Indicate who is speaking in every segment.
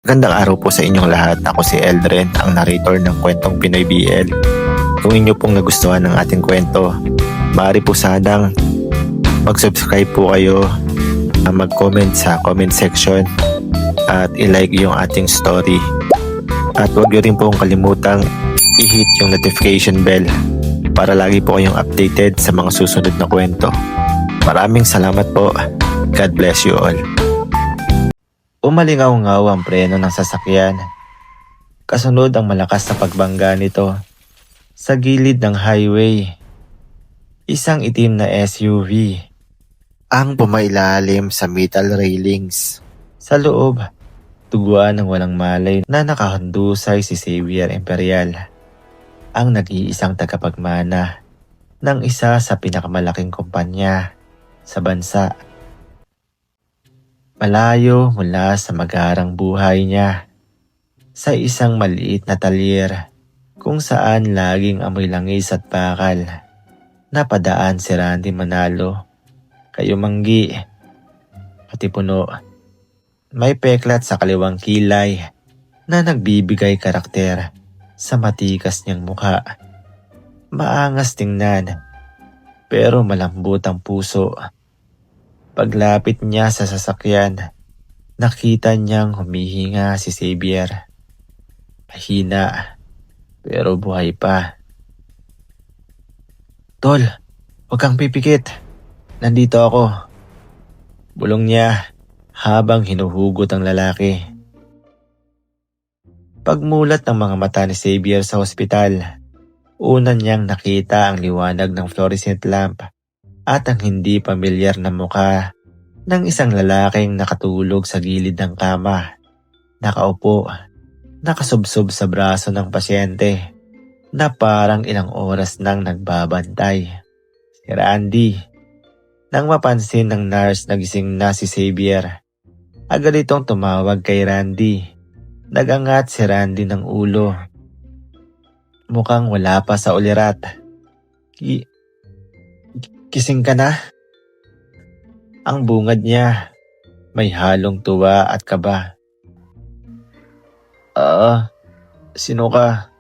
Speaker 1: Magandang araw po sa inyong lahat. Ako si Eldren, ang narrator ng kwentong Pinoy BL. Kung inyo pong nagustuhan ng ating kwento, maaari po sanang mag-subscribe po kayo, mag-comment sa comment section at i-like yung ating story. At huwag nyo rin pong kalimutang i-hit yung notification bell para lagi po kayong updated sa mga susunod na kwento. Maraming salamat po. God bless you all. Umalingaw-ngaw ang preno ng sasakyan. Kasunod ang malakas na pagbangga nito sa gilid ng highway. Isang itim na SUV ang pumailalim sa metal railings. Sa loob, tuguan ng walang malay na nakahandusay si Xavier Imperial, ang nag-iisang tagapagmana ng isa sa pinakamalaking kumpanya sa bansa. Malayo mula sa magarang buhay niya, sa isang maliit na talyer kung saan laging amoy langis at bakal, napadaan si Randy Manalo, kayumanggi, pati puno. May peklat sa kaliwang kilay na nagbibigay karakter sa matikas niyang mukha. Maangas tingnan, pero malambot ang puso. Paglapit niya sa sasakyan, nakita niyang humihinga si Xavier. Mahina, pero buhay pa. "Tol, huwag kang pipikit. Nandito ako." Bulong niya habang hinuhugot ang lalaki. Pagmulat ng mga mata ni Xavier sa ospital, una niyang nakita ang liwanag ng fluorescent lamp at ang hindi pamilyar na mukha ng isang lalaking nakatulog sa gilid ng kama. Nakaupo, nakasubsob sa braso ng pasyente na parang ilang oras nang nagbabantay. Si Randy. Nang mapansin ng nurse na gising na si Xavier, agad itong tumawag kay Randy. Nagangat si Randy ng ulo. Mukhang wala pa sa ulirat. "Kising ka na?" Ang bungad niya, may halong tuwa at kaba. Sino ka?"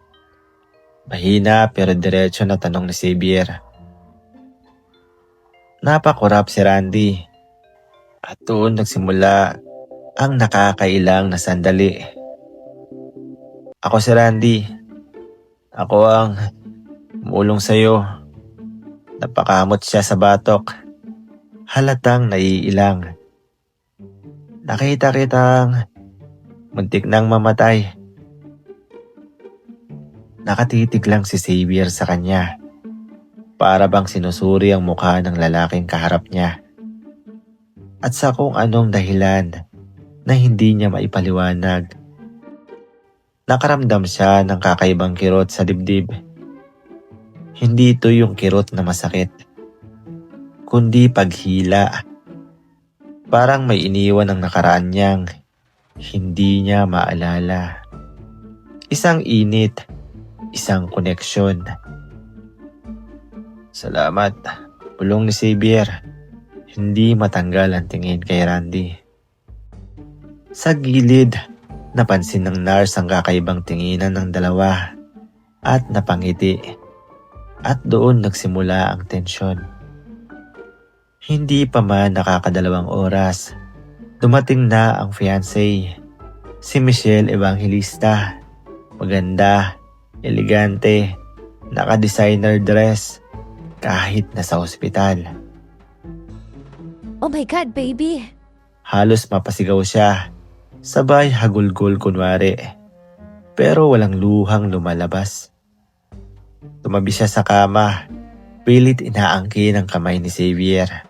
Speaker 1: Mahina pero diretso na tanong ni Xavier. Napakurap si Randy. At doon nagsimula ang nakakailang na sandali. "Ako si Randy. Ako ang umulong sa'yo." Napakamot siya sa batok. Halatang naiilang. "Nakita kitang muntik nang mamatay." Nakatitig lang si Xavier sa kanya. Para bang sinusuri ang mukha ng lalaking kaharap niya. At sa kung anong dahilan na hindi niya maipaliwanag, nakaramdam siya ng kakaibang kirot sa dibdib. Hindi ito yung kirot na masakit, kundi paghila. Parang may iniwan ng nakaraan niyang hindi niya maalala. Isang init, isang koneksyon. "Salamat," bulong ni Xavier. Hindi matanggal ang tingin kay Randy. Sa gilid, napansin ng nurse ang kakaibang tinginan ng dalawa at napangiti. At doon nagsimula ang tensyon. Hindi pa man nakakadalawang oras, dumating na ang fiancé, si Michelle Evangelista. Maganda, elegante, naka-designer dress, kahit nasa ospital.
Speaker 2: Oh my God, baby!
Speaker 1: Halos mapasigaw siya, sabay hagulgol kunwari. Pero walang luhang lumalabas. Tumabi siya sa kama, pilit inaangkin ang kamay ni Xavier.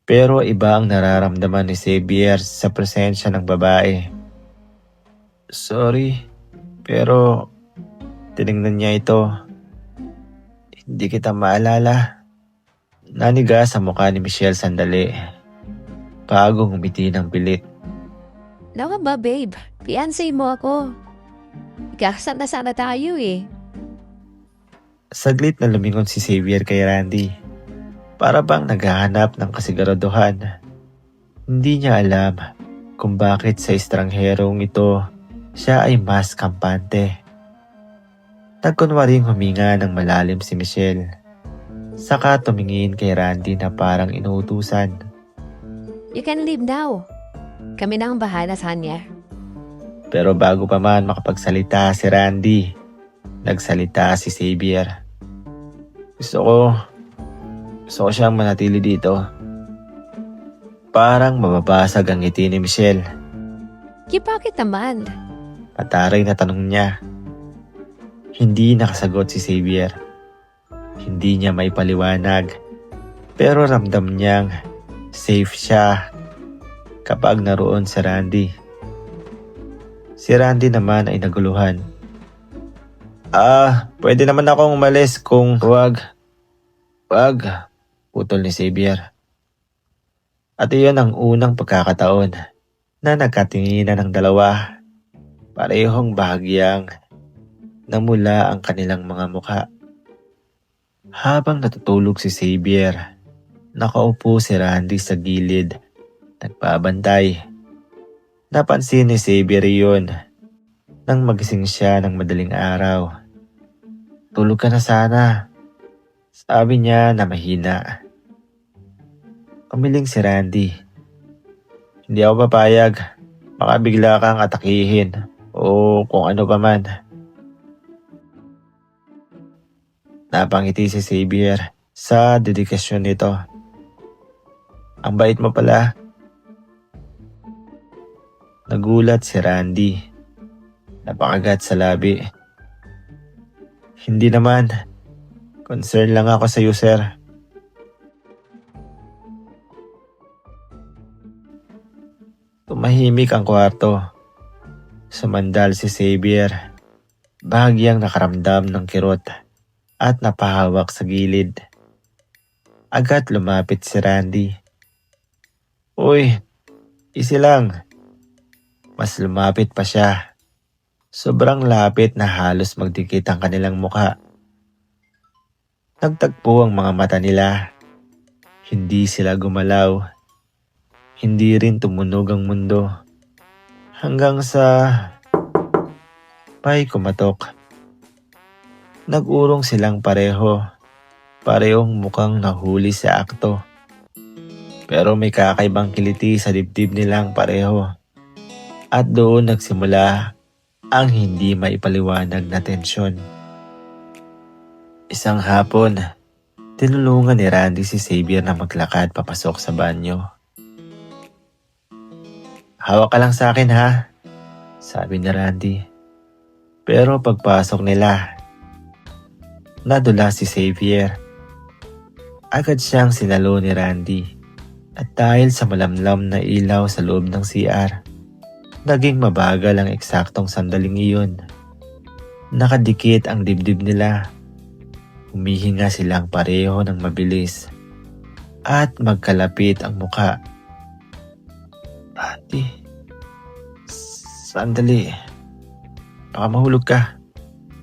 Speaker 1: Pero iba ang nararamdaman ni Xavier sa presensya ng babae. "Sorry, pero..." Tinignan niya ito. "Hindi kita maalala." Naniga sa mukha ni Michelle sandali, bago ngumiti ng pilit.
Speaker 2: Nawa ba, babe? Fiancé mo ako. Ikakasal na sana tayo eh.
Speaker 1: Saglit na lumingon si Xavier kay Randy. Para bang naghahanap ng kasiguraduhan. Hindi niya alam kung bakit sa estrangherong ito siya ay mas kampante. Nagkunwaring huminga ng malalim si Michelle. Saka tumingin kay Randy na parang inuutusan.
Speaker 2: You can leave now. Kami na ang bahala sa kanya.
Speaker 1: Pero bago pa man makapagsalita si Randy, nagsalita si Xavier. Gusto ko siyang manatili dito. Parang mababasag ang ngiti ni Michelle.
Speaker 2: Bakit naman?
Speaker 1: Pataray na tanong niya. Hindi nakasagot si Xavier. Hindi niya may paliwanag. Pero ramdam niyang safe siya kapag naroon si Randy. Si Randy naman ay naguluhan. Pwede naman akong umalis kung wag, putol ni Xavier. At iyon ang unang pagkakataon na nagkatinginan ng dalawa. Parehong bahagyang namula ang kanilang mga mukha. Habang natutulog si Xavier, nakaupo si Randy sa gilid, nagpabantay. Napansin ni Xavier iyon nang magising siya ng madaling araw. Tulog ka na sana, sabi niya na mahina. Umiling si Randy. Hindi ako papayag, baka bigla kang atakihin o kung ano pa man. Napangiti si Xavier sa dedikasyon nito. Ang bait mo pala. Nagulat si Randy. Napakagat sa labi. Hindi naman. Concern lang ako sa iyo, sir. Tumahimik ang kwarto. Sumandal si Xavier. Bahagyang nakaramdam ng kirot at napahawak sa gilid. Agad lumapit si Randy. Uy, easy lang. Mas lumapit pa siya. Sobrang lapit na halos magdikit ang kanilang mukha. Nagtagpo ang mga mata nila. Hindi sila gumalaw. Hindi rin tumunog ang mundo. Hanggang sa may kumatok. Nag-urong silang pareho. Parehong mukhang nahuli sa akto. Pero may kakaibang kiliti sa dibdib nilang pareho. At doon nagsimula ang hindi maipaliwanag na tensyon. Isang hapon, tinulungan ni Randy si Xavier na maglakad papasok sa banyo. Hawak ka lang sa akin ha, sabi ni Randy. Pero pagpasok nila, nadula si Xavier. Agad siyang sinalo ni Randy. At dahil sa malamlam na ilaw sa loob ng CR, naging mabagal ang eksaktong sandaling iyon. Nakadikit ang dibdib nila. Humihinga silang pareho ng mabilis. At magkalapit ang muka. Randy, sandali. Baka mahulog ka,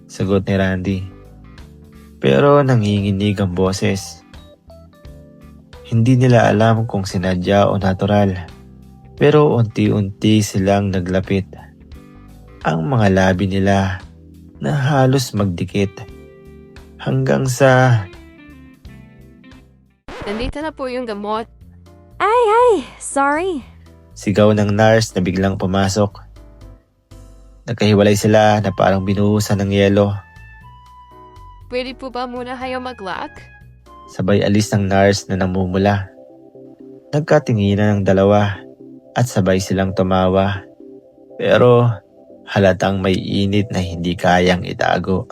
Speaker 1: sagot ni Randy. Pero nanginginig ang boses. Hindi nila alam kung sinadya o natural. Pero unti-unti silang naglapit. Ang mga labi nila na halos magdikit. Hanggang sa
Speaker 3: Nandito na po yung gamot.
Speaker 4: Ay, sorry.
Speaker 1: sigaw ng nurse na biglang pumasok. Nagkahiwalay sila na parang binuhusan ng yelo.
Speaker 3: Pwede po ba muna kayo mag-lock?
Speaker 1: Sabay alis ng nurse na namumula. Nagkatinginan ng dalawa at sabay silang tumawa. Pero halatang may init na hindi kayang itago.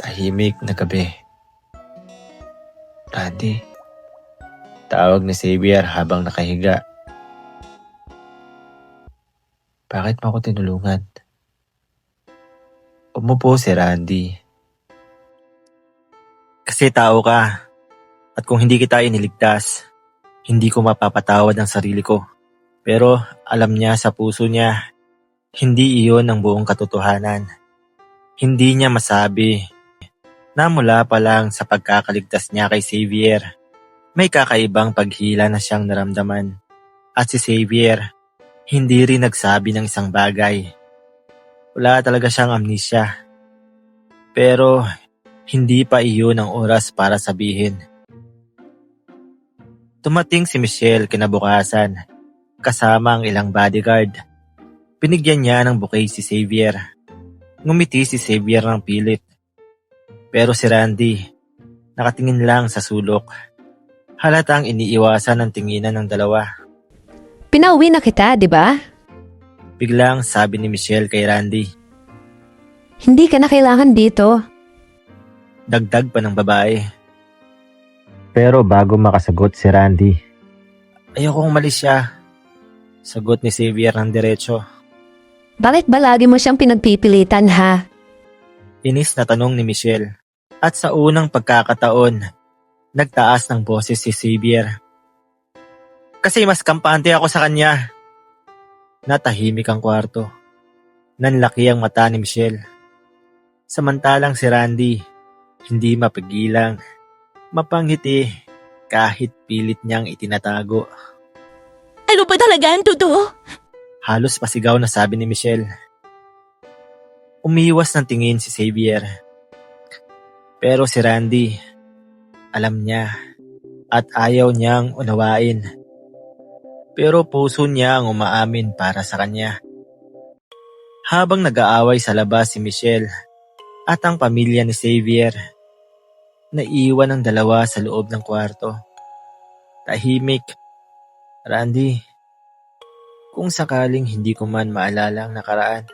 Speaker 1: Tahimik na gabi. Randy, tawag ni Xavier habang nakahiga. Bakit mo ako tinulungan? Umupo si Randy. Kasi tao ka. At kung hindi kita iniligtas, hindi ko mapapatawad ang sarili ko. Pero alam niya sa puso niya, hindi iyon ang buong katotohanan. Hindi niya masabi na mula pa lang sa pagkakaligtas niya kay Xavier, may kakaibang paghila na siyang naramdaman. At si Xavier, hindi rin nagsabi ng isang bagay. Wala talaga siyang amnesia. Pero hindi pa iyon ang oras para sabihin. Tumating si Michelle kinabukasan, kasama ang ilang bodyguard. Binigyan niya ng bouquet si Xavier. Ngumiti si Xavier ng pilit. Pero si Randy, nakatingin lang sa sulok. Halatang iniiwasan ang tinginan ng dalawa.
Speaker 2: Pinauwi na kita, di ba?
Speaker 1: Biglang sabi ni Michelle kay Randy.
Speaker 2: Hindi ka na kailangan dito.
Speaker 1: Dagdag pa ng babae. Pero bago makasagot si Randy, ayokong umalis siya. Sagot ni Xavier ng diretso.
Speaker 2: Bakit ba lagi mo siyang pinagpipilitan, ha?
Speaker 1: Inis na tanong ni Michelle. At sa unang pagkakataon, nagtaas ng boses si Xavier. Kasi mas kampante ako sa kanya. Natahimik ang kwarto. Nanlaki ang mata ni Michelle. Samantalang si Randy, hindi mapigilang mapangiti kahit pilit niyang itinatago.
Speaker 5: Ano ba talaga ang totoo?
Speaker 1: Halos pasigaw na sabi ni Michelle. Umiwas ng tingin si Xavier. Pero si Randy, alam niya at ayaw niyang unawain. Pero puso niya ang umaamin para sa kanya. Habang nag-aaway sa labas si Michelle at ang pamilya ni Xavier, naiwan ang dalawa sa loob ng kwarto. Tahimik. Randy, kung sakaling hindi ko man maalala ang nakaraan,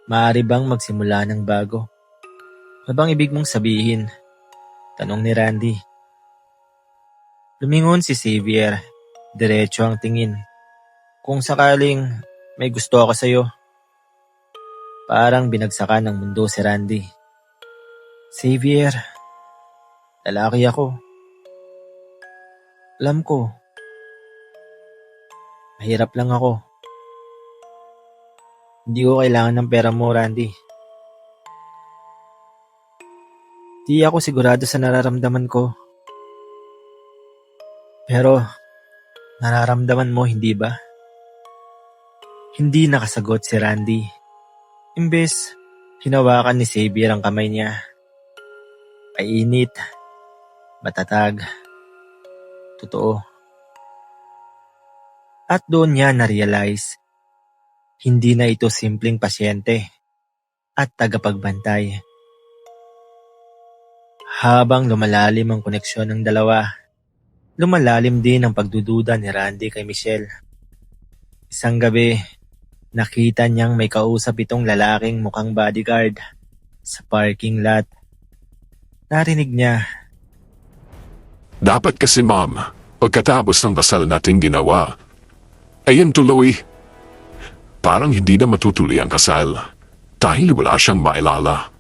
Speaker 1: maaari bang magsimula ng bago? Ano bang ibig mong sabihin? Tanong ni Randy. Lumingon si Xavier. Diretso ang tingin. Kung sakaling may gusto ako sa'yo. Parang binagsakan ng mundo si Randy. Xavier, lalaki ako. Alam ko. Mahirap lang ako. Hindi ko kailangan ng pera mo, Randy. Di ako sigurado sa nararamdaman ko. Pero, nararamdaman mo, hindi ba? Hindi nakasagot si Randy. Imbes, hinawakan ni Xavier ang kamay niya. Mainit, matatag, totoo. At doon niya na-realize, hindi na ito simpleng pasyente at tagapagbantay. Habang lumalalim ang koneksyon ng dalawa, lumalalim din ang pagdududa ni Randy kay Michelle. Isang gabi, nakita niyang may kausap itong lalaking mukhang bodyguard sa parking lot. Narinig niya,
Speaker 6: Dapat kasi ma'am, pagkatapos ng dasal nating ginawa, ayan tuloy. Parang hindi na matutuloy ang kasal dahil wala siyang mailala.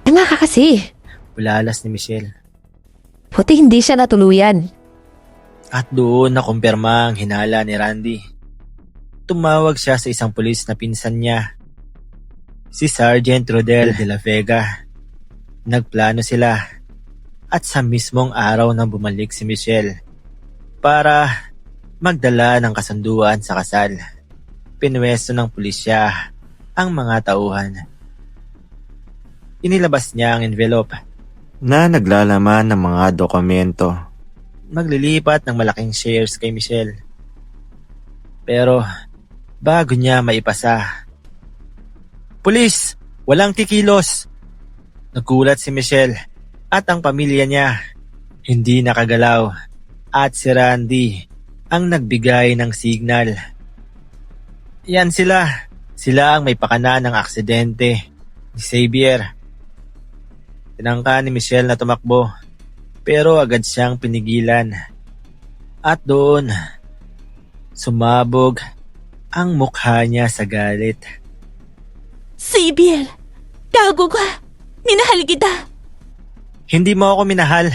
Speaker 2: Tanga ka kasi.
Speaker 1: ulalas ni Michelle.
Speaker 2: Puti hindi siya natuluyan.
Speaker 1: At doon nakumpirma ang hinala ni Randy. Tumawag siya sa isang pulis na pinsan niya, si Sergeant Rodel de la Vega. Nagplano sila at sa mismong araw na bumalik si Michelle para magdala ng kasunduan sa kasal. Pinwesto ng pulisya ang mga tauhan. Inilabas niya ang envelope na naglalaman ng mga dokumento. Maglilipat ng malaking shares kay Michelle. Pero bago niya maipasa, "Pulis! Walang kikilos!" Nagulat si Michelle at ang pamilya niya. Hindi nakagalaw at si Randy ang nagbigay ng signal. Yan sila. Sila ang may pakana ng aksidente ni Xavier. Tinangka ni Michelle na tumakbo pero agad siyang pinigilan. At doon, sumabog ang mukha niya sa galit.
Speaker 5: Xavier, gago ka. Minahal kita.
Speaker 1: Hindi mo ako minahal.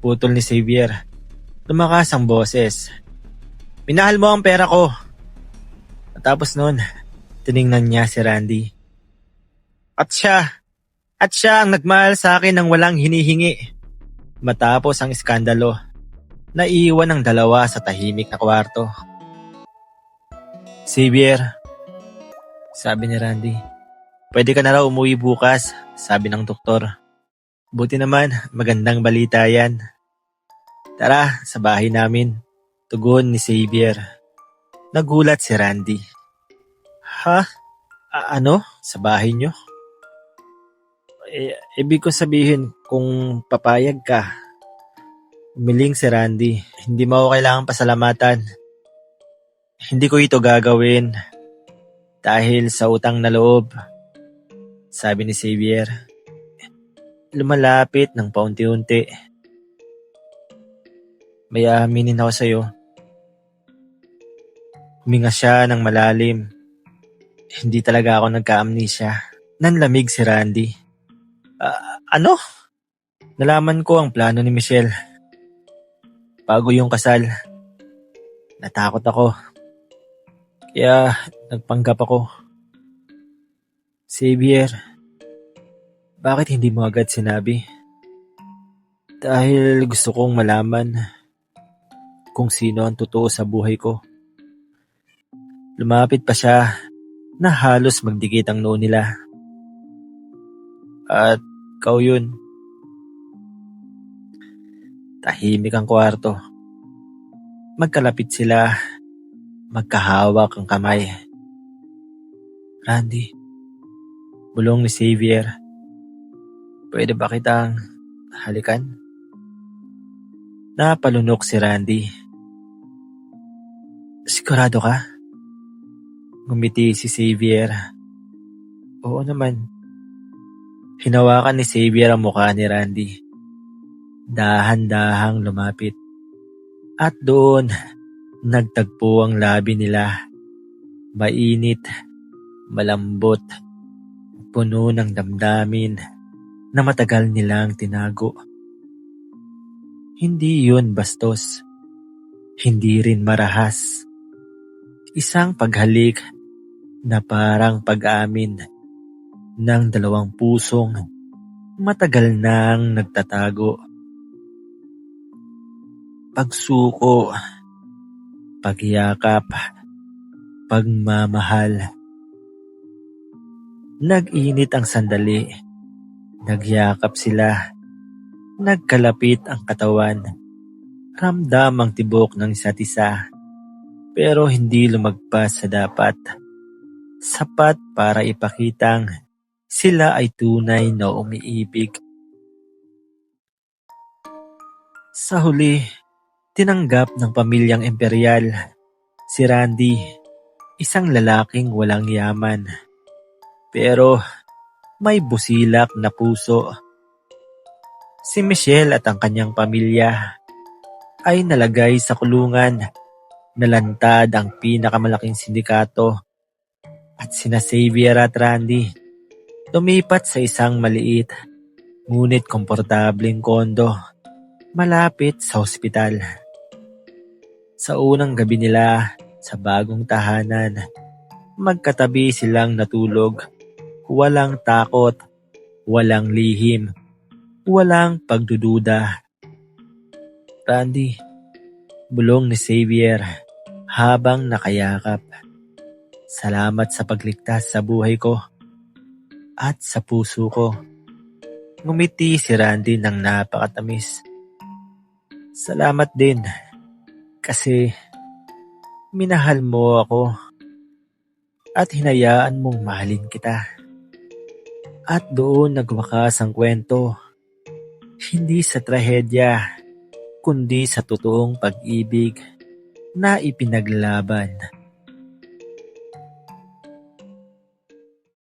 Speaker 1: Putol ni Xavier. Lumakas ang boses. Minahal mo ang pera ko. Tapos nun, tiningnan niya si Randy. At siya ang nagmahal sa akin ng walang hinihingi. Matapos ang iskandalo, Naiwan ang dalawa sa tahimik na kwarto. Xavier, sabi ni Randy. Pwede ka na raw umuwi bukas, sabi ng doktor. Buti naman, magandang balita yan. Tara, sa bahay namin. Tugon ni Xavier. Nagulat si Randy. Ha? Ano? Sa bahay nyo? Ibig ko sabihin kung papayag ka. Umiling si Randy. Hindi mo ako kailangang pasalamatan. Hindi ko ito gagawin dahil sa utang na loob, sabi ni Xavier. Lumalapit ng paunti-unti. May aaminin ako sa'yo. Huminga siya ng malalim. Hindi talaga ako nagka-amnesia. Nanlamig si Randy. Ano? Nalaman ko ang plano ni Michelle. Bago yung kasal, natakot ako. Kaya nagpanggap ako. Xavier, bakit hindi mo agad sinabi? Dahil gusto kong malaman kung sino ang totoo sa buhay ko. Lumapit pa siya na halos magdikit ang noo nila. At ikaw yun. Tahimik ang kwarto. Magkalapit sila. Magkahawak ang kamay. Randy, bulong ni Xavier. Pwede ba kitang halikan? Napalunok si Randy. Sigurado ka? Ngumiti si Xavier. Oo naman. Hinawakan ni Xavier ang mukha ni Randy. Dahan-dahang lumapit. At doon, nagtagpo ang labi nila. Mainit, malambot, puno ng damdamin na matagal nilang tinago. Hindi yun bastos. Hindi rin marahas. Isang paghalik na parang pag-amin ng dalawang pusong matagal nang nagtatago. Pagsuko, pagyakap, pagmamahal. Nag-init ang sandali. Nagyakap sila. Nagkalapit ang katawan. Ramdam ang tibok ng isa't isa. Pero hindi lumagpas sa dapat. Sapat para ipakitang sila ay tunay na umiibig. Sa huli, tinanggap ng pamilyang imperial si Randy, isang lalaking walang yaman. Pero may busilak na puso. Si Michelle at ang kanyang pamilya ay nalagay sa kulungan. Nalantad ang pinakamalaking sindikato. At sina Xavier at Randy lumipat sa isang maliit ngunit komportableng kondo malapit sa ospital. Sa unang gabi nila sa bagong tahanan, magkatabi silang natulog. Walang takot, walang lihim, walang pagdududa. Randy, bulong ni Xavier habang nakayakap. Salamat sa pagligtas sa buhay ko at sa puso ko. Ngumiti si Randy ng napakatamis. Salamat din kasi minahal mo ako at hinayaan mong mahalin kita. At doon nagwakas ang kwento. Hindi sa trahedya, kundi sa totoong pag-ibig na ipinaglaban.